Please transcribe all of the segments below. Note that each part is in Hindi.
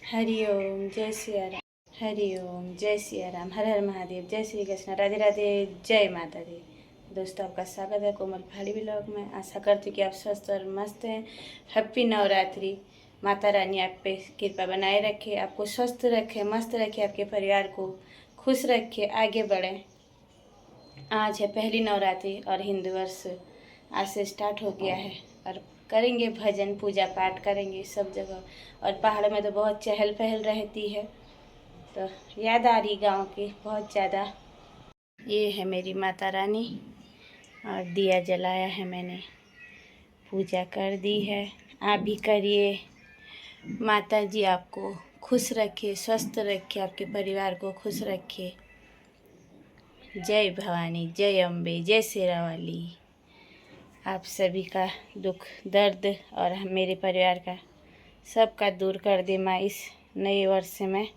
हरि ओम जय सिया राम। हरि ओम जय सिया राम। हर हर महादेव। जय श्री कृष्ण। राधे राधे। जय माता दी। दोस्तों, आपका स्वागत है कोमल पहाड़ी व्लॉग में। आशा करती हूँ कि आप स्वस्थ और मस्त हैं। हैप्पी नवरात्रि। माता रानी आप पे कृपा बनाए रखे, आपको स्वस्थ रखे, मस्त रखे, आपके परिवार को खुश रखे, आगे बढ़े। आज है पहली नवरात्रि और हिंदू वर्ष आज से स्टार्ट हो गया है और करेंगे भजन पूजा पाठ करेंगे सब जगह। और पहाड़ में तो बहुत चहल पहल रहती है, तो याद आ रही गांव की बहुत ज़्यादा। ये है मेरी माता रानी और दिया जलाया है मैंने, पूजा कर दी है। आप भी करिए। माता जी आपको खुश रखे, स्वस्थ रखे, आपके परिवार को खुश रखे। जय भवानी, जय अम्बे, जय शेरा वाली। आप सभी का दुख दर्द और मेरे परिवार का सबका दूर कर दे माँ इस नए वर्ष में।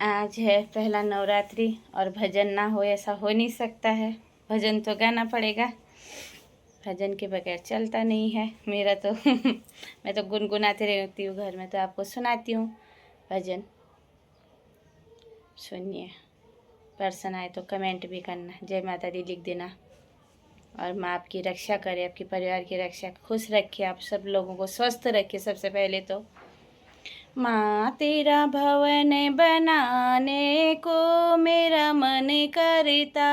आज है पहला नवरात्रि और भजन ना हो ऐसा हो नहीं सकता है। भजन तो गाना पड़ेगा, भजन के बगैर चलता नहीं है मेरा तो। मैं तो गुनगुनाती रहती हूँ घर में, तो आपको सुनाती हूँ भजन। सुनिए। पर्सन आए तो कमेंट भी करना, जय माता दी लिख देना। और माँ आपकी रक्षा करे, आपके परिवार की रक्षा, खुश रखे, आप सब लोगों को स्वस्थ रखे। सबसे पहले तो माँ तेरा भवन बनाने को मेरा मन करता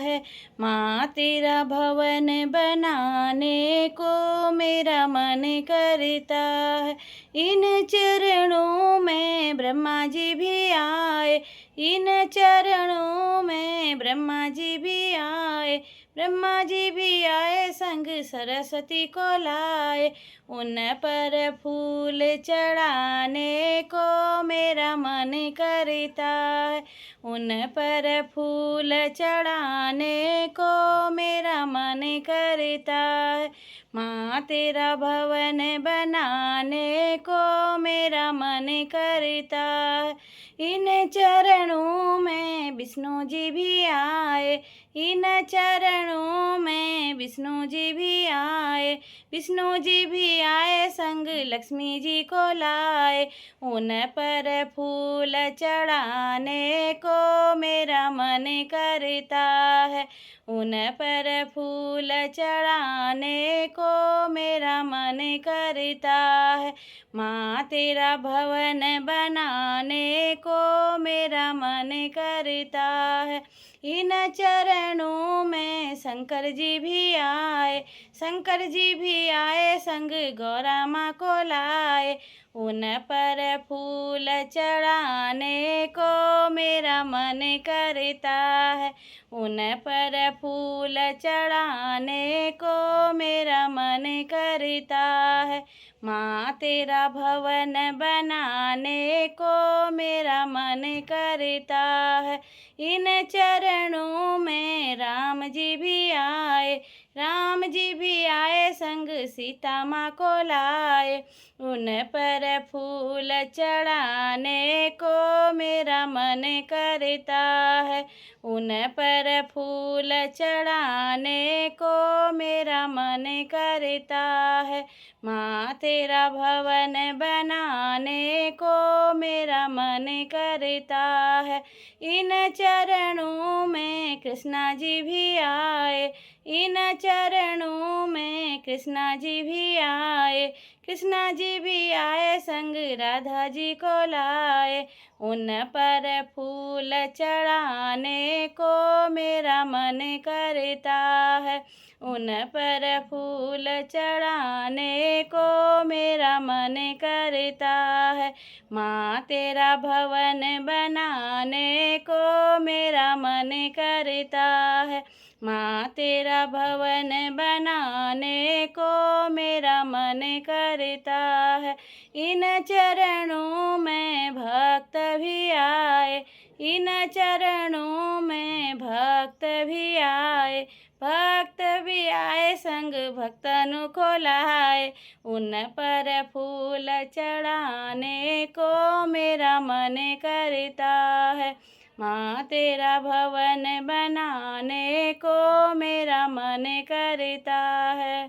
है। माँ तेरा भवन बनाने को मेरा मन करता है। इन चरणों में ब्रह्मा जी भी आए, इन चरणों में ब्रह्मा जी भी आए, ब्रह्मा जी भी आए, संग सरस्वती को लाए। उन पर फूल चढ़ाने को मेरा मन करता है, उन पर फूल चढ़ाने को मेरा मन करता है। माँ तेरा भवन बनाने को मेरा मन करता है। इन चरणों में विष्णु जी भी आए, इन चरणों में विष्णु जी भी आए, विष्णु जी भी आए, संग लक्ष्मी जी को लाए। उन पर फूल चढ़ाने को मेरा मन करता है, उन पर फूल चढ़ाने को मेरा मन करता है। माँ तेरा भवन बनाने को मेरा मन करता है। इन चरणों में शंकर जी भी आए, शंकर जी भी आए, संग गौरा माँ को लाए। उन पर फूल चढ़ाने को मेरा मन करता है, उन पर फूल चढ़ाने को मेरा मन करता है। माँ तेरा भवन बनाने को मेरा मन करता है। इन चरणों में राम जी भी आए, राम जी भी आए, संग सीता माँ को लाए। उन पर फूल चढ़ाने को मेरा मन करता है, उन पर फूल चढ़ाने को मेरा मन करता है। माँ तेरा भवन बनाने को मेरा मन करता है। इन चरणों में कृष्णा जी भी आए, इन चरणों में कृष्णा जी भी आए, कृष्णा जी भी आए, संग राधा जी को लाए। उन पर फूल चढ़ाने को मेरा मन करता है, उन पर फूल चढ़ाने को मेरा मन करता है। माँ तेरा भवन बनाने को मेरा मन करता है, माँ तेरा भवन बनाने को मेरा मन करता है। इन चरणों में भक्त भी आए, इन चरणों में भक्त भी आए, भक्त भी आए संग भक्तनु को लाए, उन पर फूल चढ़ाने को मेरा मन करता है। माँ तेरा भवन बनाने को मेरा मन करता है।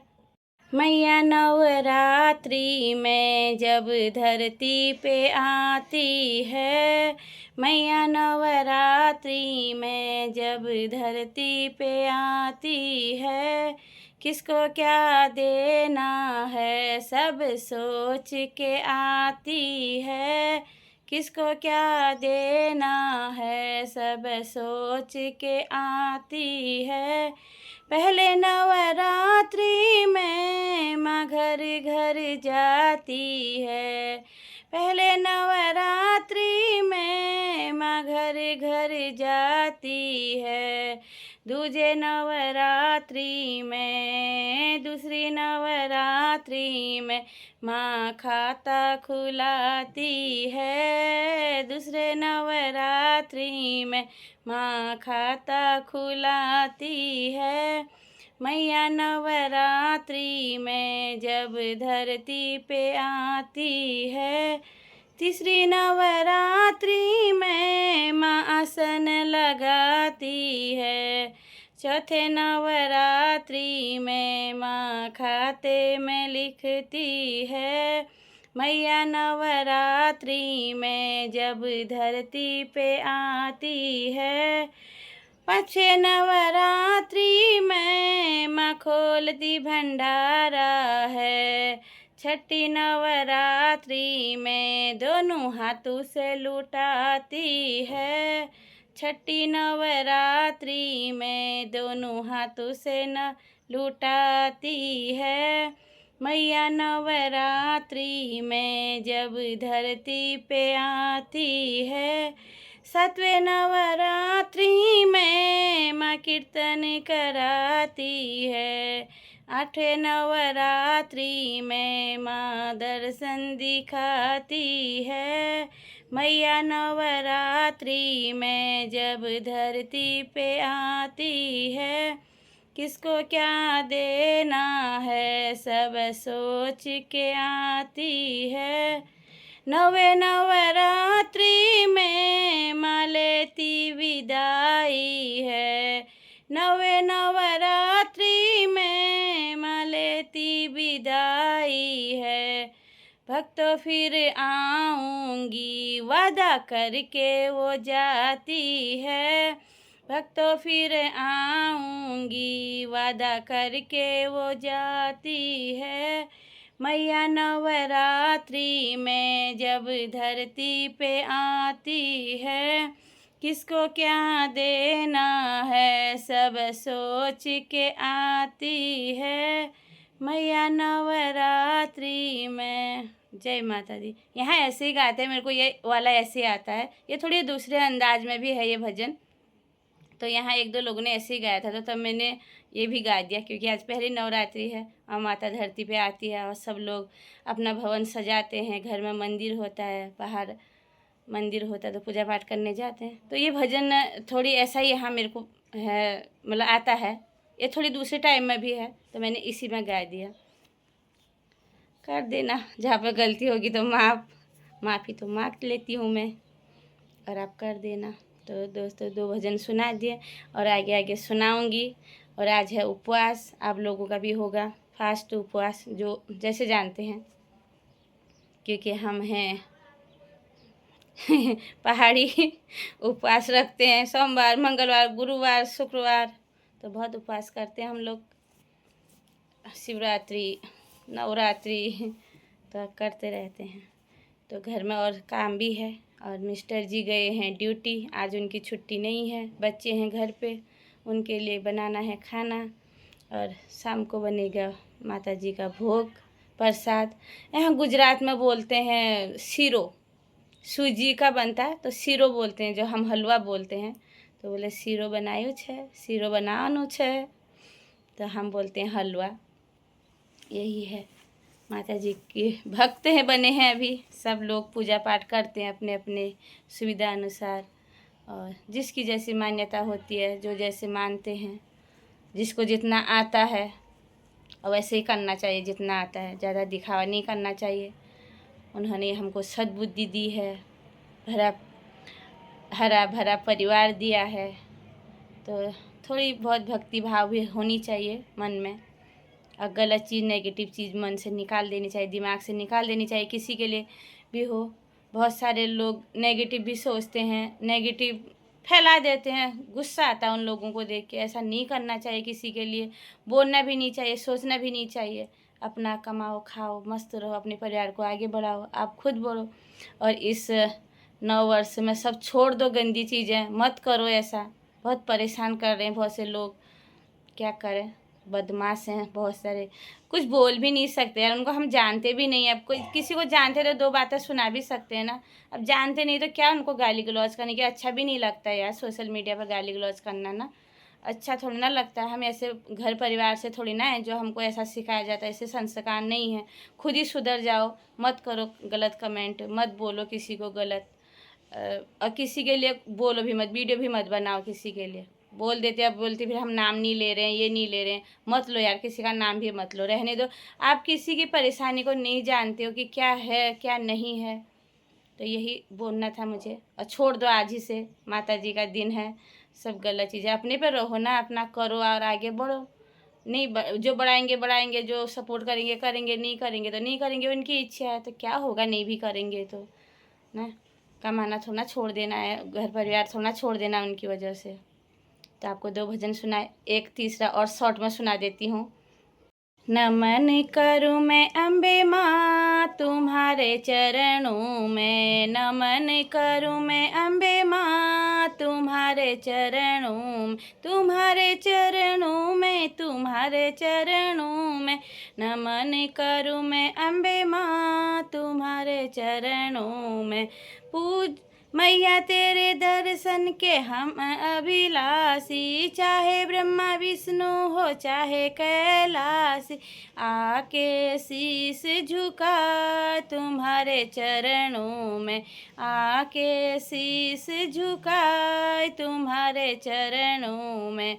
मैया नवरात्रि में जब धरती पे आती है, मैया नवरात्रि में जब धरती पे आती है, किसको क्या देना है सब सोच के आती है, किसको क्या देना है सब सोच के आती है। पहले नवरात्रि में माँ घर घर जाती है, पहले नवरात्रि में माँ घर घर जाती है, दूजे नवरात्रि में दूसरी नवरात्रि में माँ खाता खुलाती है, दूसरे नवरात्रि में माँ खाता खुलाती है। मैया नवरात्रि में जब धरती पे आती है, तीसरी नवरात्रि में माँ आसन लगाती है, चौथे नवरात्रि में माँ खाते में लिखती है। मैया नवरात्रि में जब धरती पे आती है, पाँचवें नवरात्रि में माँ खोलती भंडारा है, छठी नवरात्रि में दोनों हाथों से लुटाती है, छठी नवरात्रि में दोनों हाथों से न लुटाती है। मैया नवरात्रि में जब धरती पे आती है, सातवें नवरात्रि में माँ कीर्तन कराती है, आठवें नवरात्रि में माँ दर्शन दिखाती है। मैया नवरात्रि में जब धरती पे आती है, किसको क्या देना है सब सोच के आती है। नवे नवरात्रि में माँ लेती विदाई है, नवे नवरात्रि में माँ लेती विदाई है, भक्तों फिर आऊँगी वादा करके वो जाती है, भक्तों फिर आऊँगी वादा करके वो जाती है। मैया नवरात्रि में जब धरती पे आती है, किसको क्या देना है सब सोच के आती है। मैया नवरात्रि में। जय माता दी। यहाँ ऐसे ही गाते हैं, मेरे को ये वाला ऐसे आता है, ये थोड़ी दूसरे अंदाज में भी है ये भजन। तो यहाँ एक दो लोगों ने ऐसे ही गाया था, तो तब मैंने ये भी गा दिया, क्योंकि आज पहली नवरात्रि है और माता धरती पे आती है और सब लोग अपना भवन सजाते हैं, घर में मंदिर होता है, बाहर मंदिर होता है तो पूजा पाठ करने जाते हैं। तो ये भजन थोड़ी ऐसा ही यहाँ मेरे को है, मतलब आता है, ये थोड़ी दूसरे टाइम में भी है, तो मैंने इसी में गा दिया। कर देना, जहाँ पर गलती होगी तो माफ़ी तो मांग लेती हूँ मैं, और आप कर देना। तो दोस्तों दो भजन सुना दिए और आगे आगे सुनाऊंगी। और आज है उपवास, आप लोगों का भी होगा फास्ट उपवास, जो जैसे जानते हैं, क्योंकि हम हैं पहाड़ी उपवास रखते हैं, सोमवार, मंगलवार, गुरुवार, शुक्रवार, तो बहुत उपवास करते हैं हम लोग। शिवरात्रि, नवरात्रि तो करते रहते हैं। तो घर में और काम भी है, और मिस्टर जी गए हैं ड्यूटी, आज उनकी छुट्टी नहीं है, बच्चे हैं घर पे, उनके लिए बनाना है खाना, और शाम को बनेगा माता जी का भोग प्रसाद। यहाँ गुजरात में बोलते हैं सीरो, सूजी का बनता है तो सीरो बोलते हैं, जो हम हलवा बोलते हैं, तो बोले सीरो बनायो छे, सीरो बनानो छे, तो हम बोलते हैं हलवा। यही है, माता जी के भक्त हैं, बने हैं अभी सब लोग, पूजा पाठ करते हैं अपने अपने सुविधा अनुसार, और जिसकी जैसी मान्यता होती है, जो जैसे मानते हैं जिसको जितना आता है और वैसे ही करना चाहिए जितना आता है, ज़्यादा दिखावा नहीं करना चाहिए। उन्होंने हमको सद्बुद्धि दी है, हरा भरा परिवार दिया है, तो थोड़ी बहुत भक्ति भाव भी होनी चाहिए मन में। और गलत चीज़, नेगेटिव चीज़ मन से निकाल देनी चाहिए, दिमाग से निकाल देनी चाहिए। किसी के लिए भी हो, बहुत सारे लोग नेगेटिव भी सोचते हैं, नेगेटिव फैला देते हैं, गुस्सा आता है उन लोगों को देख के। ऐसा नहीं करना चाहिए, किसी के लिए बोलना भी नहीं चाहिए, सोचना भी नहीं चाहिए। अपना कमाओ, खाओ, मस्त रहो, अपने परिवार को आगे बढ़ाओ, आप खुद बढ़ो। और इस नव वर्ष में सब छोड़ दो गंदी चीज़ें, मत करो ऐसा। बहुत परेशान कर रहे हैं बहुत से लोग, क्या करें, बदमाश हैं बहुत सारे, कुछ बोल भी नहीं सकते यार। उनको हम जानते भी नहीं है। अब कोई किसी को जानते तो 2 बातें सुना भी सकते हैं ना, अब जानते नहीं तो क्या उनको गाली गलौज करने की। अच्छा भी नहीं लगता यार सोशल मीडिया पर गाली गलौज करना ना, अच्छा थोड़ी ना लगता है। हम ऐसे घर परिवार से थोड़ी ना है जो हमको ऐसा सिखाया जाता है, ऐसे संस्कार नहीं है। खुद ही सुधर जाओ, मत करो गलत कमेंट, मत बोलो किसी को गलत, और किसी के लिए बोलो भी मत, वीडियो भी मत बनाओ किसी के लिए। बोल देते, अब बोलते फिर हम नाम नहीं ले रहे हैं, ये नहीं ले रहे हैं। मत लो यार, किसी का नाम भी मत लो, रहने दो। आप किसी की परेशानी को नहीं जानते हो कि क्या है क्या नहीं है, तो यही बोलना था मुझे। और छोड़ दो आज ही से, माता जी का दिन है, सब गलत चीज़ें अपने पे रहो ना, अपना करो और आगे बढ़ो। नहीं जो बढ़ाएंगे, जो सपोर्ट करेंगे करेंगे, नहीं करेंगे तो नहीं करेंगे, उनकी इच्छा है, तो क्या होगा नहीं भी करेंगे तो ना। कमाना थोड़ा छोड़ देना है, घर परिवार थोड़ा छोड़ देना उनकी वजह से। तो आपको 2 भजन सुनाए, एक तीसरा और शॉर्ट में सुना देती हूँ। नमन करूँ मैं अम्बे माँ तुम्हारे चरणों में, नमन करूँ मैं अम्बे माँ तुम्हारे चरणों में, तुम्हारे चरणों में, तुम्हारे चरणों में। नमन करूँ मैं अम्बे माँ तुम्हारे चरणों में। पूज मैया तेरे दर्शन के हम अभिलाषी, चाहे ब्रह्मा विष्णु हो चाहे कैलाशी, आके शीश झुका तुम्हारे चरणों में, आके शीश झुकाए तुम्हारे चरणों में,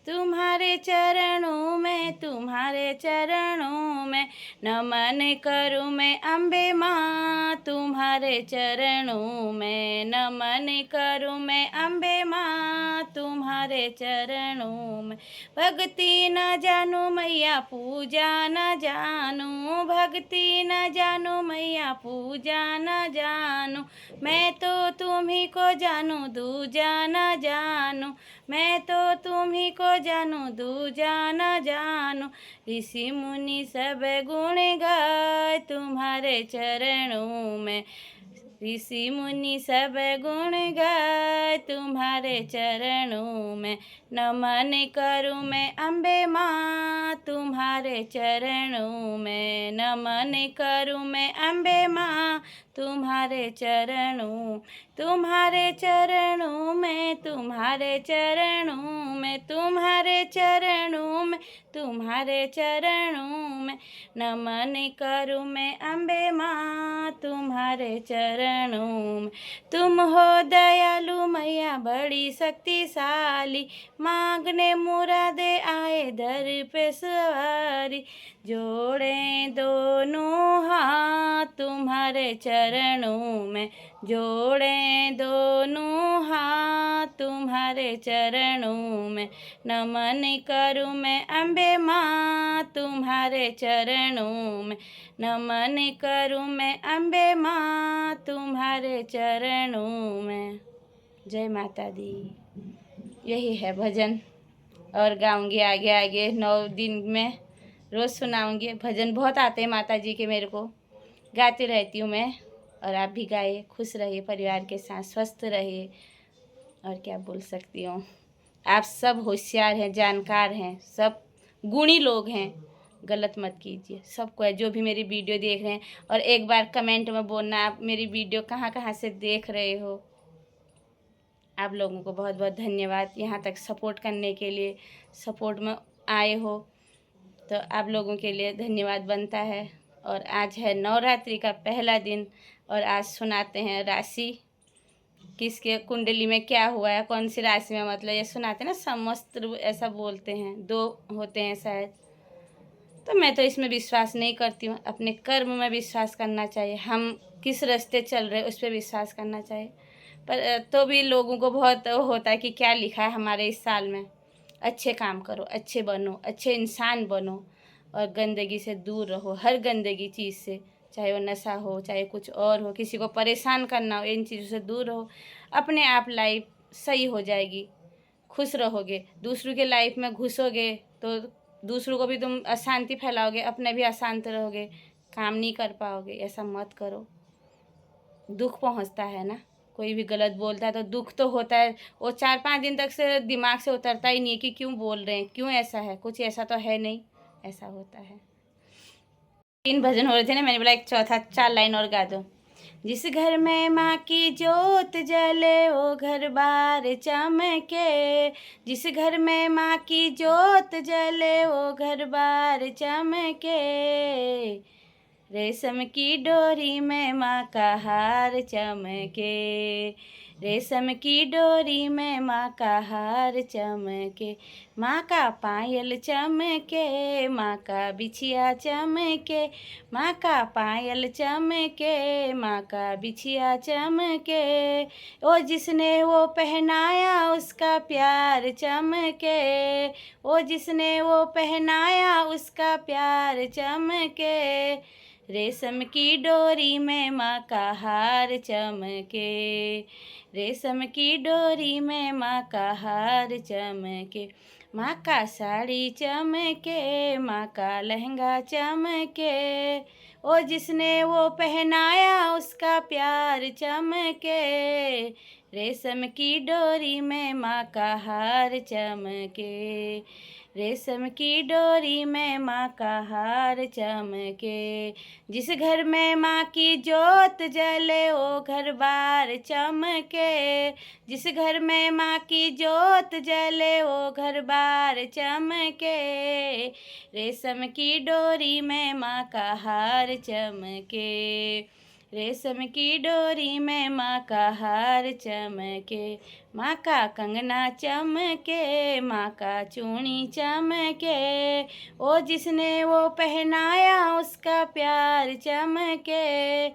तुम्हारे चरणों में, तुम्हारे चरणों में। नमन करूँ मैं अम्बे माँ तुम्हारे चरणों में, नमन करूँ मैं अम्बे माँ तुम्हारे चरणों में। भक्ति न जानू मैया पूजा न जानू, भक्ति न जानू मैया पूजा न जानू, मैं तो तुम्ही को जानू दूजा न जानू, मैं तो तुम्ही को जानू दूजा न जानू। ऋषि मुनि सब गुण गाए तुम्हारे चरणों में, ऋषि मुनि सब गुण गाए तुम्हारे चरणों में। नमन करूँ मैं अम्बे माँ तुम्हारे चरणों में, नमन करूँ मैं अम्बे माँ तुम्हारे चरणों, तुम्हारे चरणों में, तुम्हारे चरणों में, तुम्हारे चरणों में, तुम्हारे चरणों में। नमन करूँ मैं अम्बे माँ तुम्हारे चरणों में। तुम हो दयालु मैया बड़ी शक्तिशाली, मांगने मुरादे आए दर पे सवारी, जोड़े दोनों हाथ तुम्हारे चरणों में, जोड़े दोनों हाथ तुम्हारे चरणों में। नमन करूँ मैं अम्बे माँ तुम्हारे चरणों में, नमन करूँ मैं अम्बे माँ तुम्हारे चरणों में। जय माता दी। यही है भजन, और गाऊंगी आगे आगे 9 दिन में, रोज़ सुनाऊंगी। भजन बहुत आते हैं माता जी के, मेरे को गाती रहती हूँ मैं। और आप भी गाइए, खुश रहिए, परिवार के साथ स्वस्थ रहिए। और क्या बोल सकती हूँ, आप सब होशियार हैं, जानकार हैं, सब गुणी लोग हैं, गलत मत कीजिए। सबको है जो भी मेरी वीडियो देख रहे हैं, और एक बार कमेंट में बोलना आप मेरी वीडियो कहाँ कहाँ से देख रहे हो। आप लोगों को बहुत बहुत धन्यवाद, यहाँ तक सपोर्ट करने के लिए, सपोर्ट में आए हो तो आप लोगों के लिए धन्यवाद बनता है। और आज है नवरात्रि का पहला दिन, और आज सुनाते हैं राशि। किसके कुंडली में क्या हुआ है, कौन सी राशि में, मतलब ये सुनाते हैं ना, समस्त्र ऐसा बोलते हैं, 2 होते हैं शायद। तो मैं तो इसमें विश्वास नहीं करती हूँ। अपने कर्म में विश्वास करना चाहिए, हम किस रास्ते चल रहे उस पर विश्वास करना चाहिए। पर तो भी लोगों को बहुत होता है कि क्या लिखा है हमारे इस साल में, अच्छे काम करो, अच्छे बनो, अच्छे इंसान बनो और गंदगी से दूर रहो, हर गंदगी चीज़ से, चाहे वो नशा हो, चाहे कुछ और हो, किसी को परेशान करना हो, इन चीज़ों से दूर रहो। अपने आप लाइफ सही हो जाएगी, खुश रहोगे। दूसरों के लाइफ में घुसोगे तो दूसरों को भी तुम अशांति फैलाओगे, अपने भी अशांत रहोगे, काम नहीं कर पाओगे। ऐसा मत करो, दुख पहुंचता है ना, कोई भी गलत बोलता है तो दुख तो होता है। वो 4-5 दिन तक से दिमाग से उतरता ही नहीं है कि क्यों बोल रहे हैं, क्यों ऐसा है, कुछ ऐसा तो है नहीं, ऐसा होता है। 3 भजन हो रहे थे ना, मैंने बोला एक चौथा 4 लाइन और गा दो। जिस घर में माँ की जोत जले वो घर बार चमके, जिस घर में माँ की जोत जले वो घर बार चमके, रेशम की डोरी में माँ का हार चमके, रेशम की डोरी में माँ का हार चमके, माँ का पायल चमके, माँ का बिछिया चमके, माँ का पायल चमके, माँ का बिछिया चमके, ओ जिसने वो पहनाया उसका प्यार चमके, ओ जिसने वो पहनाया उसका प्यार चमके, रेशम की डोरी में माँ का हार चमके, रेशम की डोरी में माँ का हार चमके, माँ का साड़ी चमके, माँ का लहंगा चमके, ओ जिसने वो पहनाया उसका प्यार चमके, रेशम की डोरी में माँ का हार चमके, रेशम की डोरी में माँ का हार चमके, जिस घर में माँ की जोत जले वो घर बार चमके, जिस घर में माँ की जोत जले वो घर बार चमके, रेशम की डोरी में माँ का हार चमके, रेशम की डोरी में माँ का हार चमके, माँ का कंगना चमके, माँ का चूड़ी चमके, ओ जिसने वो पहनाया उसका प्यार चमके,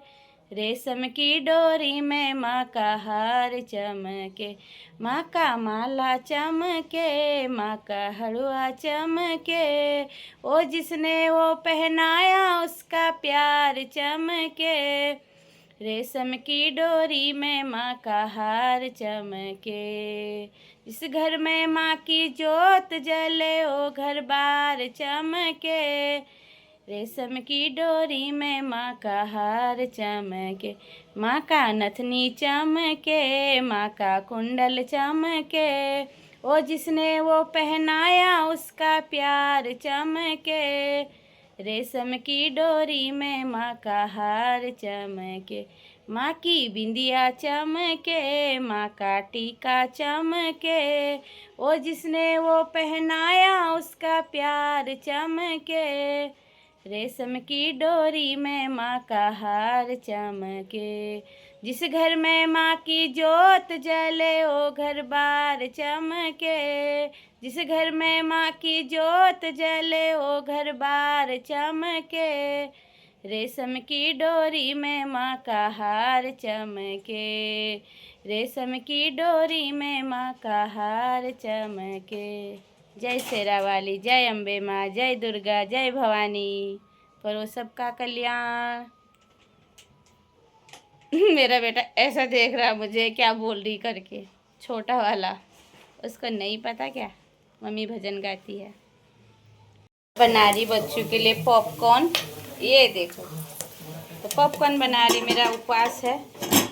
रेशम की डोरी में माँ का हार चमके, माँ का माला चमके, माँ का हलवा चमके, ओ जिसने वो पहनाया उसका प्यार चमके, रेशम की डोरी में माँ का हार चमके, जिस घर में माँ की जोत जले वो घर बार चमके, रेशम की डोरी में माँ का हार चमके, माँ का नथनी चमके, माँ का कुंडल चमके, ओ जिसने वो पहनाया उसका प्यार चमके, रेशम की डोरी में माँ का हार चमके, माँ की बिंदिया चमके, माँ का टीका चमके, ओ जिसने वो पहनाया उसका प्यार चमके, रेशम की डोरी में माँ का हार चमके, जिस घर में माँ की जोत जले वो घर बार चमके, जिस घर में माँ की जोत जले वो घर बार चमके, रेशम की डोरी में माँ का हार चमके, रेशम की डोरी में माँ का हार चमके। जय शेरा वाली, जय अम्बे माँ, जय दुर्गा, जय भवानी, करो सबका कल्याण। मेरा बेटा ऐसा देख रहा मुझे, क्या बोल रही करके, छोटा वाला, उसको नहीं पता क्या मम्मी भजन गाती है। बना रही बच्चों के लिए पॉपकॉर्न, ये देखो, तो पॉपकॉर्न बना रही, मेरा उपवास है।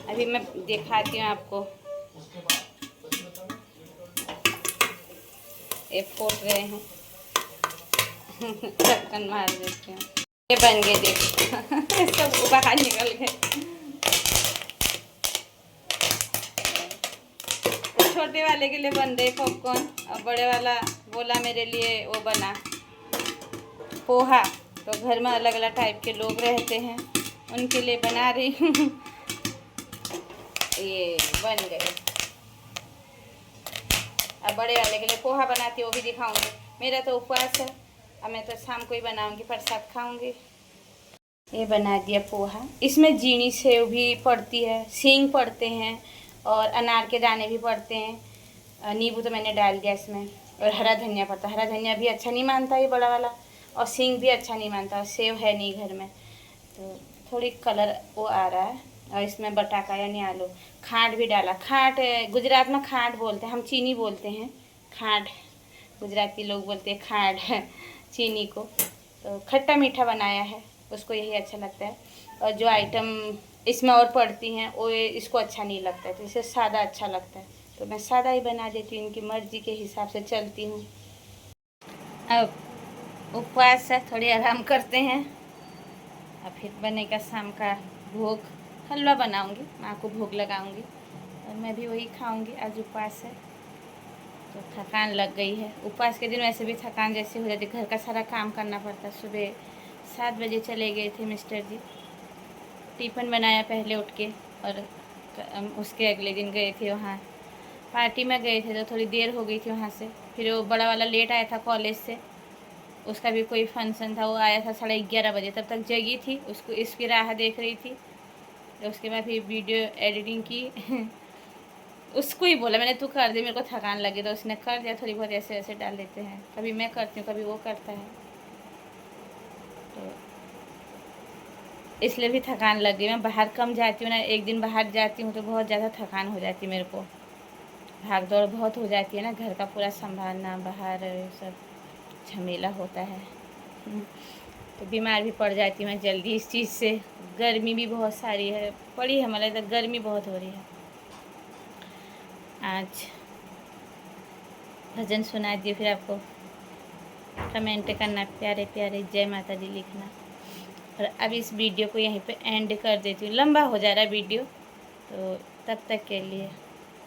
अभी मैं दिखाती हूँ आपको, ये फोड़ रहे हैं ढक्कन मार देते हैं, ये बन गए देखो सब बाहर निकल गए। छोटे वाले के लिए बन रहे पॉपकॉर्न, और बड़े वाला बोला मेरे लिए वो बना पोहा, तो घर में अलग अलग टाइप के लोग रहते हैं, उनके लिए बना रही हूँ। ये बन गए। अब बड़े वाले के लिए पोहा बनाती हूँ, वो भी दिखाऊंगी। मेरा तो उपवास है, अब मैं तो शाम को ही बनाऊंगी, प्रसाद खाऊंगी। ये बना दिया पोहा। इसमें जीनी सेव भी पड़ती है, सींग पड़ते हैं और अनार के दाने भी पड़ते हैं। नींबू तो मैंने डाल दिया इसमें, और हरा धनिया पड़ता है। हरा धनिया भी अच्छा नहीं मानता ये बड़ा वाला, और सींग भी अच्छा नहीं मानता, और सेव है नहीं घर में, तो थोड़ी कलर वो आ रहा है। और इसमें बटाका यानी आलू, खांड भी डाला। खांड गुजरात में खांड बोलते हैं, हम चीनी बोलते हैं। खांड गुजराती लोग बोलते हैं खांड चीनी को। तो खट्टा मीठा बनाया है, उसको यही अच्छा लगता है। और जो आइटम इसमें और पड़ती हैं वो इसको अच्छा नहीं लगता है, तो इसे सादा अच्छा लगता है, तो मैं सादा ही बना देती हूँ। इनकी मर्ज़ी के हिसाब से चलती हूँ। अब उपवास है, थोड़ी आराम करते हैं, और फिर बनेगा शाम का भोग। हलवा बनाऊंगी, माँ को भोग लगाऊंगी, और मैं भी वही खाऊंगी। आज उपवास है तो थकान लग गई है। उपवास के दिन वैसे भी थकान जैसे हो जाती, घर का सारा काम करना पड़ता। सुबह 7 बजे चले गए थे मिस्टर जी, टिफ़िन बनाया पहले उठ के, और उसके अगले दिन गए थे वहाँ पार्टी में गए थे, तो थोड़ी देर हो गई थी वहाँ से। फिर वो बड़ा वाला लेट आया था कॉलेज से, उसका भी कोई फंक्शन था, वो आया था 11:30 बजे, तब तक जगी थी, उसको इसकी राह देख रही थी। तो उसके बाद फिर वीडियो एडिटिंग की उसको ही बोला मैंने, तू कर दे, मेरे को थकान लगी, तो उसने कर दिया। थोड़ी बहुत ऐसे ऐसे डाल देते हैं, कभी मैं करती हूँ, कभी वो करता है, तो इसलिए भी थकान लग गई। मैं बाहर कम जाती हूँ ना, एक दिन बाहर जाती हूँ तो बहुत ज़्यादा थकान हो जाती है मेरे को, भाग दौड़ बहुत हो जाती है ना, घर का पूरा संभालना, बाहर सब झमेला होता है। तो बीमार भी पड़ जाती हूँ मैं जल्दी इस चीज़ से। गर्मी भी बहुत सारी है, पड़ी है, हमारे इधर गर्मी बहुत हो रही है। आज भजन सुना दिए, फिर आपको कमेंट करना, प्यारे प्यारे जय माता दी लिखना। और अब इस वीडियो को यहीं पे एंड कर देती हूँ, लंबा हो जा रहा है वीडियो, तो तब तक के लिए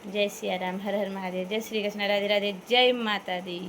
जय सिया राम, हर हर महादेव, जय श्री कृष्ण, राधे राधे, जय माता दी।